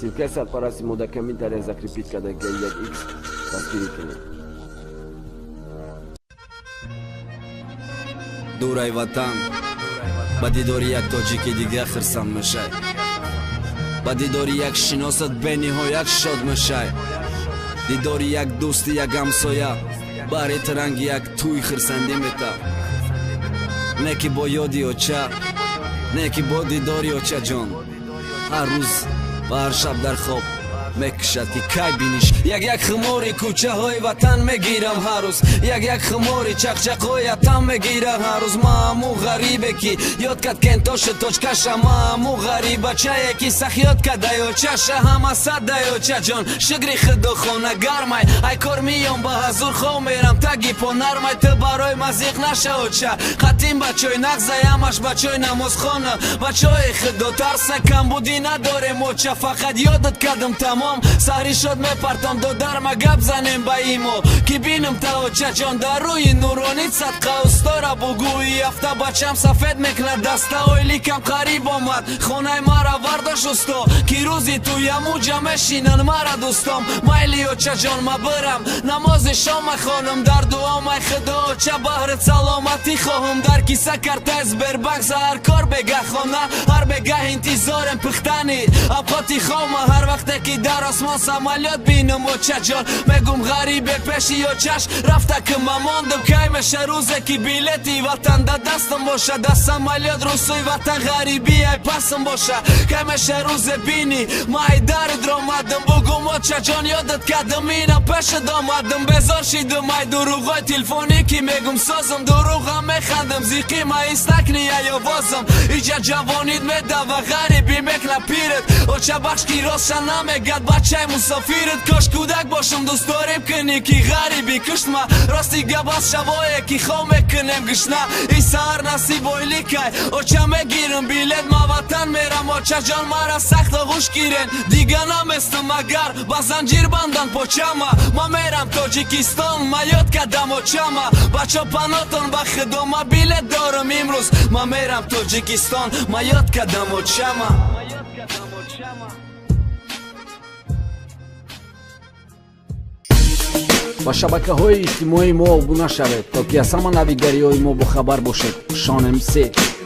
Сивка сарпараси мудакамин тарих закрепить кадаги 1x дастгирӣ кунед. дурай ватан ба дидори як тоҷики дига хирсанд мешай, ба дидори як шиносат бениҳоят шод мешай, дидори як дӯсти як ҳамсоя баҳри тиранги як тӯй хирсандӣ мета. не ки бо ёди оча, не ки бо дидори очаҷон ҳар рӯз ва ҳар шаб дар хоб мекушад ки кай биниш. як химори кӯчаҳои ватан мегирам ҳар рӯз, як химори чақчақҳои атам мегирам ҳар рӯз. ма ҳаму ғарибе ки ёд кад кентоши точкаша, ма ҳаму ғарибачае ки сахёд кад даёчаша. ҳама сад даёчаҷон шигри худохона гармай, ай кор миём ба ҳазур хов мерам таги по нармай. ту барои мазиқ наша оча қатим бачои нағзаямаш бачои намозхона, бачои худо тарса камбудӣ надорем оча. фақат ёдат кардам тамом саҳри шод мепартам додарма гап занем ба имо ки бинам таочаҷон дар рӯи нуронит садқа устора бугӯи афта бачам сафед мекунад даста ойликам қариб омад хонаи мара вардош усто ки рӯзи ту ямуҷа мешинан мара дӯстом. майли очаҷон ма бирам намози шом махонам дар дуом ай худо оча баҳрит саломатӣ хоҳам дар киса картаи сбербанк за ҳар кор бегаҳ хона ҳар бегаҳ интизорем пухтани абқоти хома ҳар вақте ки дар осмон самолёт бинам очаҷон мегум ғарибе пеши очаш рафта ки ма мондам кай меша рӯзе ки билети ватан да дастам боша да самолёт русуи ватан ғарибӣ ай пасам боша кай меша рӯзе бини ма ай дари дромадам бугум очаҷон ёдат кардам инам пешат омадам безор шидам ай дуруғои телефонӣ ки мегум созам дуруғам механдам зиқӣ ма истакни ай овозам иҷа ҷавонит медава ғарибӣ мекна пират оча бахш ки ростша намегад бачаи мусофират кош кӯдак бошам дӯст дорем кунӣ ки ғарибӣ куштма рости габас шавое ки хов мекунем гушна и саҳар насиб ойликай оча мегирам билет ма ватан мерам очаҷон мара сахт оғӯш гирен дига наместам агар ба занҷир бандан почама ма мерам тоҷикистон ма ёд кардам очама бачо панотон ба худо ма билет дорам имрӯз ма мерам тоҷикистон ма ёд кардам очама. ба шабакаҳои иҷтимоии мо обуна шавед то ки аз ҳама навигариҳои мо бохабар бошед. шонм 3